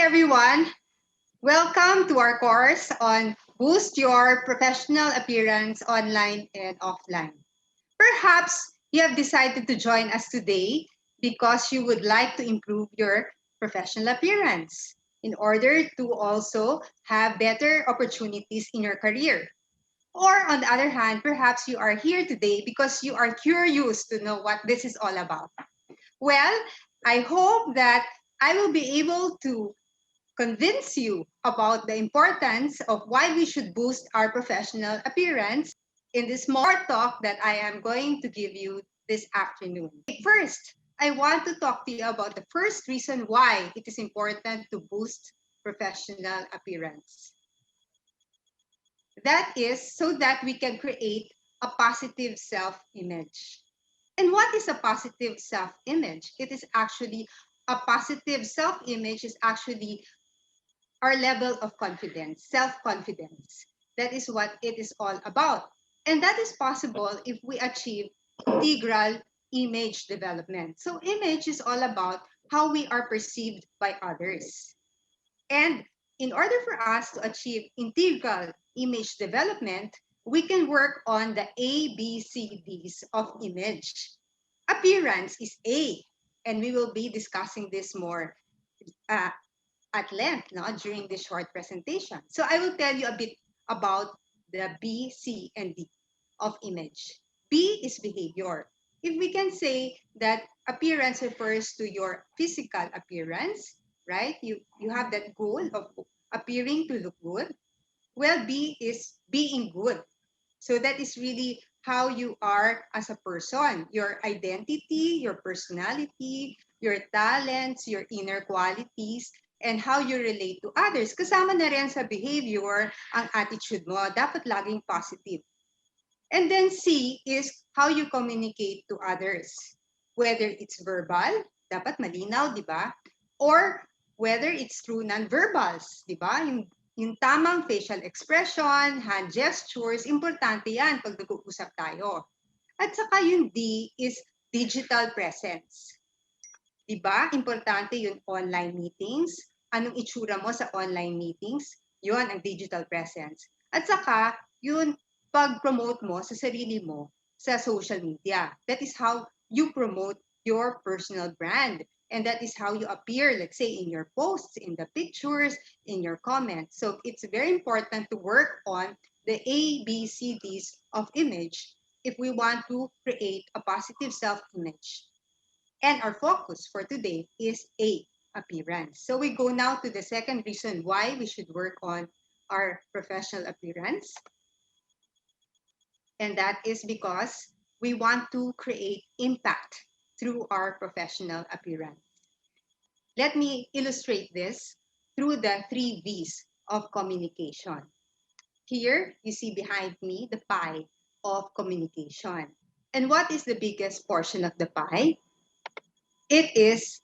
everyone. Welcome to our course on Boost Your Professional Appearance Online and Offline. Perhaps you have decided to join us today because you would like to improve your professional appearance in order to also have better opportunities in your career. Or on the other hand, perhaps you are here today because you are curious to know what this is all about. Well, I hope that I will be able to convince you about the importance of why we should boost our professional appearance in this more talk that I am going to give you this afternoon. First, I want to talk to you about the first reason why it is important to boost professional appearance. That is so that we can create a positive self-image. And what is a positive self-image? It is actually a positive self-image is actually our level of confidence, self-confidence. That is what it is all about. And that is possible if we achieve integral image development. So image is all about how we are perceived by others. And in order for us to achieve integral image development, we can work on the ABCDs of image. Appearance is A, and we will be discussing this more uh, at length during this short presentation. So I will tell you a bit about the B, C, and D of image. B is behavior. If we can say that appearance refers to your physical appearance, right? You have that goal of appearing to look good. Well, B is being good. So that is really how you are as a person, your identity, your personality, your talents, your inner qualities, and how you relate to others. Kasama na rin sa behavior ang attitude mo. Dapat laging positive. And then C is how you communicate to others. Whether it's verbal, dapat malinaw, di ba? Or whether it's through non-verbals, di ba? Yung tamang facial expression, hand gestures, importante yan pag nag-uusap tayo. At saka yung D is digital presence. Di ba? Importante yung online meetings. Anong itsura mo sa online meetings? Yun ang digital presence. At saka, yun pag-promote mo sa sarili mo sa social media. That is how you promote your personal brand. And that is how you appear, let's say, in your posts, in the pictures, in your comments. So it's very important to work on the ABCDs of image if we want to create a positive self-image. And our focus for today is A, appearance. So we go now to the second reason why we should work on our professional appearance. And that is because we want to create impact through our professional appearance. Let me illustrate this through the 3 V's of communication. Here, you see behind me the pie of communication. And what is the biggest portion of the pie? It is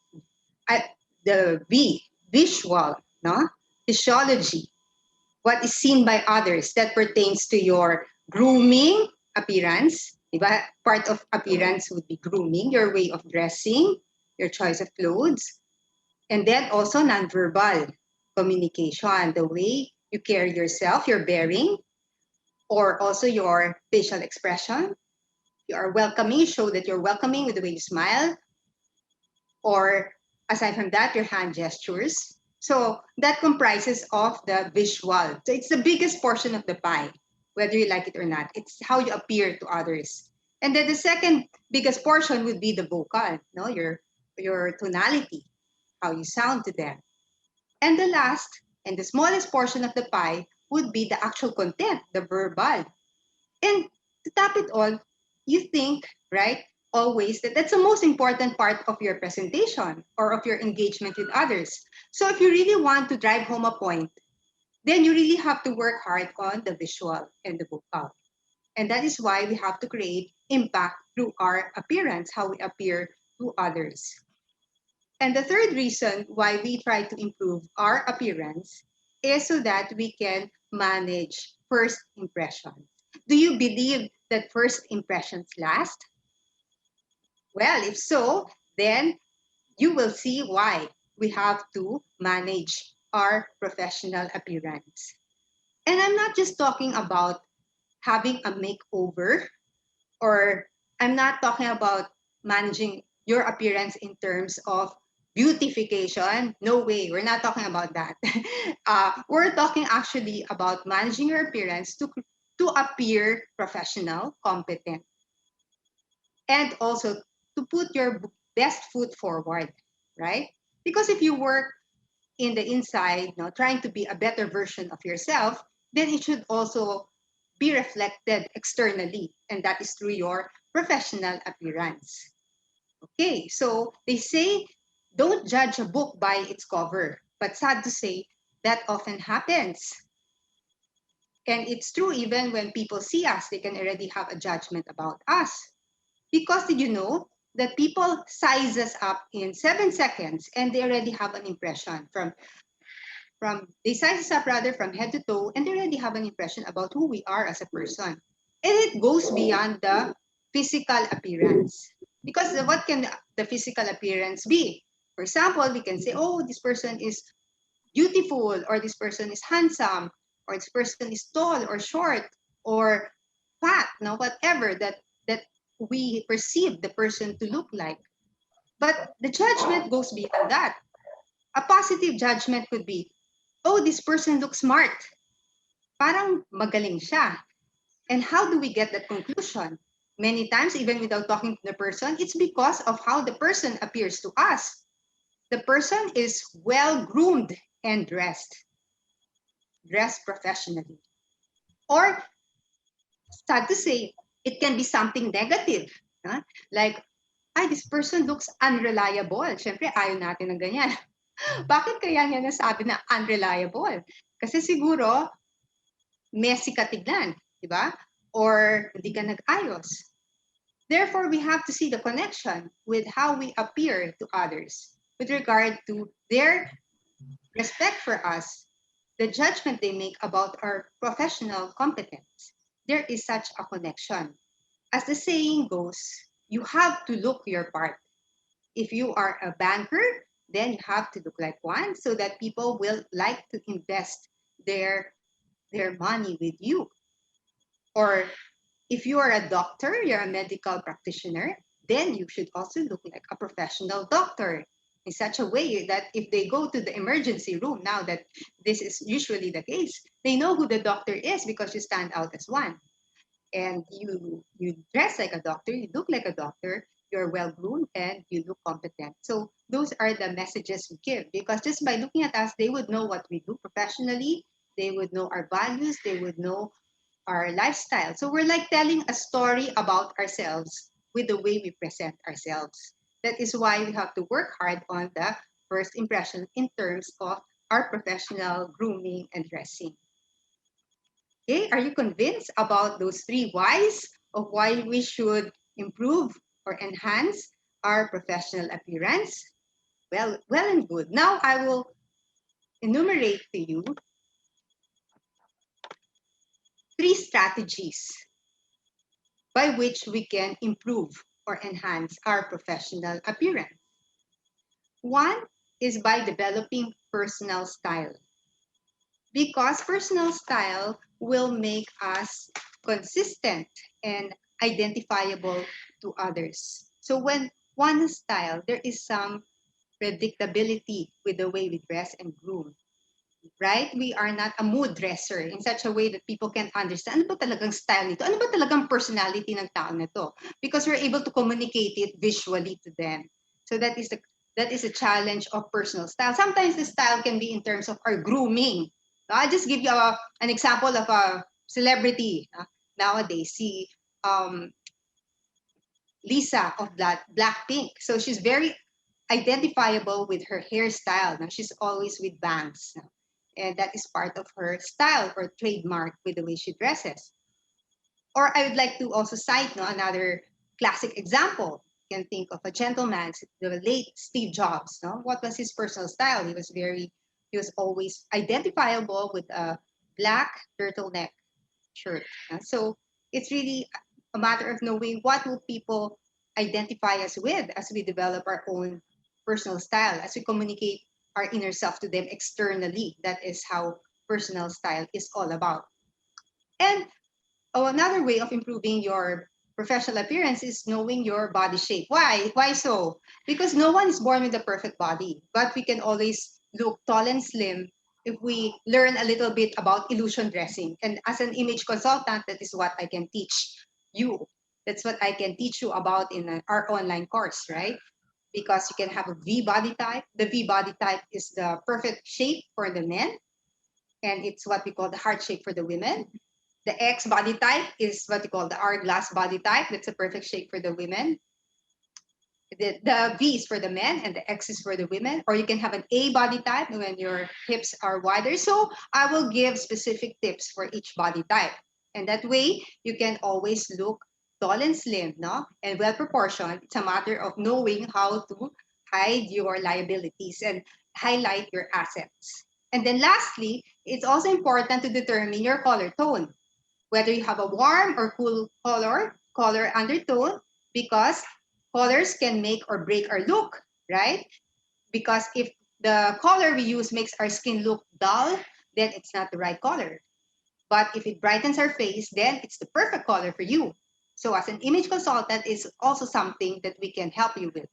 the V, visual, no? Physiology, what is seen by others that pertains to your grooming appearance. Diba? Part of appearance would be grooming, your way of dressing, your choice of clothes, and then also nonverbal communication, the way you carry yourself, your bearing, or also your facial expression. You are welcoming, show that you're welcoming with the way you smile, or aside from that, your hand gestures. So that comprises of the visual. So it's the biggest portion of the pie, whether you like it or not. It's how you appear to others. And then the second biggest portion would be the vocal, no? Your tonality, how you sound to them. And the last and the smallest portion of the pie would be the actual content, the verbal. And to top it all, you think, right, always that that's the most important part of your presentation or of your engagement with others. So if you really want to drive home a point, then you really have to work hard on the visual and the vocal. And that is why we have to create impact through our appearance, how we appear to others. And the third reason why we try to improve our appearance is so that we can manage first impressions. Do you believe that first impressions last? Well, if so, then you will see why. we have to manage our professional appearance. And I'm not just talking about having a makeover, or I'm not talking about managing your appearance in terms of beautification. No way, we're not talking about that. We're talking actually about managing your appearance to appear professional, competent, and also to put your best foot forward, right? Because if you work in the inside, trying to be a better version of yourself, then it should also be reflected externally, and that is through your professional appearance. Okay, so they say don't judge a book by its cover, but sad to say, that often happens. And it's true, even when people see us, they can already have a judgment about us. Because did you know that people size us up in 7 seconds and they already have an impression from they size us up rather from head to toe, and they already have an impression about who we are as a person. And it goes beyond the physical appearance. Because what can the physical appearance be? For example, we can say, oh, this person is beautiful, or this person is handsome, or this person is tall or short or fat, whatever that we perceive the person to look like. But the judgment goes beyond that. A positive judgment could be, oh, this person looks smart. Parang magaling siya. And how do we get that conclusion? Many times, even without talking to the person, it's because of how the person appears to us. The person is well groomed and dressed professionally. Or, sad to say, it can be something negative. Huh? Like, ay, this person looks unreliable. Siyempre, ayaw natin ng ganyan. Bakit kaya niya nasabi na unreliable? Kasi siguro, messy ka tignan, di ba? Or hindi ka nag-ayos. Therefore, we have to see the connection with how we appear to others with regard to their respect for us, the judgment they make about our professional competence. There is such a connection. As the saying goes, you have to look your part. If you are a banker, then you have to look like one so that people will like to invest their their money with you. Or if you are a doctor, you're a medical practitioner, then you should also look like a professional doctor in such a way that if they go to the emergency room, now that this is usually the case, they know who the doctor is because you stand out as one. And you dress like a doctor, you look like a doctor, you're well groomed, and you look competent. So those are the messages we give, because just by looking at us, they would know what we do professionally, they would know our values, they would know our lifestyle. So we're like telling a story about ourselves with the way we present ourselves. That is why we have to work hard on the first impression in terms of our professional grooming and dressing. Okay, are you convinced about those three whys of why we should improve or enhance our professional appearance? Well and good. Now I will enumerate to you three strategies by which we can improve or enhance our professional appearance. One is by developing personal style, because personal style will make us consistent and identifiable to others. So when one style, there is some predictability with the way we dress and groom, right? We are not a mood dresser in such a way that people can understand ano ba talagang style nito? Ano ba talagang personality ng tao na to? Because we're able to communicate it visually to them. So that is a challenge of personal style. Sometimes the style can be in terms of our grooming. So I'll just give you an example of a celebrity nowadays. See, um, Lisa of Blackpink. So she's very identifiable with her hairstyle. Now she's always with bangs. And that is part of her style or trademark with the way she dresses. Or I would like to also cite another classic example. You can think of a gentleman, the late Steve Jobs. No? What was his personal style? He was always identifiable with a black turtleneck shirt. So it's really a matter of knowing what will people identify us with as we develop our own personal style as we communicate our inner self to them externally. That is how personal style is all about. And another way of improving your professional appearance is knowing your body shape. Why? Why so? Because no one is born with a perfect body, but we can always look tall and slim if we learn a little bit about illusion dressing. And as an image consultant, that is what I can teach you. That's what I can teach you about in our online course, right? Because you can have a V body type. The V body type is the perfect shape for the men, and it's what we call the heart shape for the women. The X body type is what you call the hourglass body type. That's a perfect shape for the women. The V is for the men and the X is for the women. Or you can have an A body type when your hips are wider. So I will give specific tips for each body type. And that way you can always look tall and slim, no? And well proportioned. It's a matter of knowing how to hide your liabilities and highlight your assets. And then lastly, it's also important to determine your color tone, whether you have a warm or cool color undertone, because colors can make or break our look, right? Because if the color we use makes our skin look dull, then it's not the right color. But if it brightens our face, then it's the perfect color for you. So as an image consultant, it's also something that we can help you with,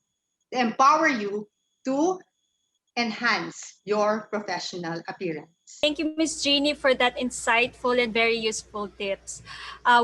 to empower you to enhance your professional appearance. Thank you, Miss Jeannie, for that insightful and very useful tips.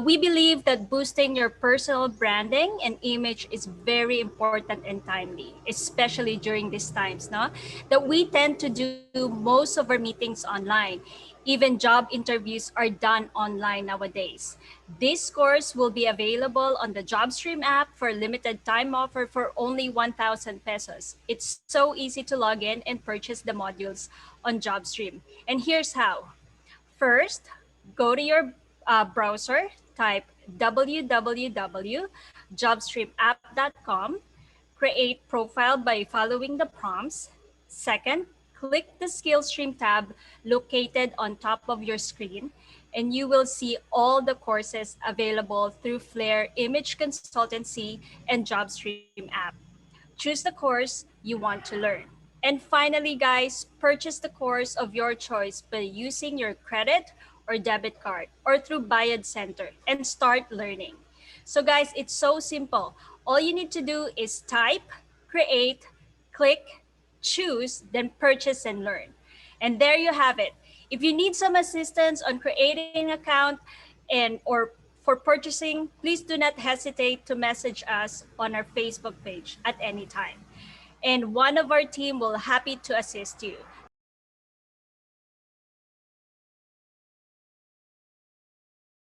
We believe that boosting your personal branding and image is very important and timely, especially during these times, no? That we tend to do most of our meetings online. Even job interviews are done online nowadays. This course will be available on the JobStream app for limited time offer for only 1,000 pesos. It's so easy to log in and purchase the modules on JobStream. And here's how. First, go to your browser, type www.jobstreamapp.com, create profile by following the prompts. Second, click the Skillstream tab located on top of your screen, and you will see all the courses available through Flair Image Consultancy and JobStream app. Choose the course you want to learn. And finally, guys, purchase the course of your choice by using your credit or debit card or through Bayad Center and start learning. So, guys, it's so simple. All you need to do is type, create, click, choose, then purchase and learn. And there you have it. If you need some assistance on creating account and or for purchasing, please do not hesitate to message us on our Facebook page at any time. And one of our team will happy to assist you.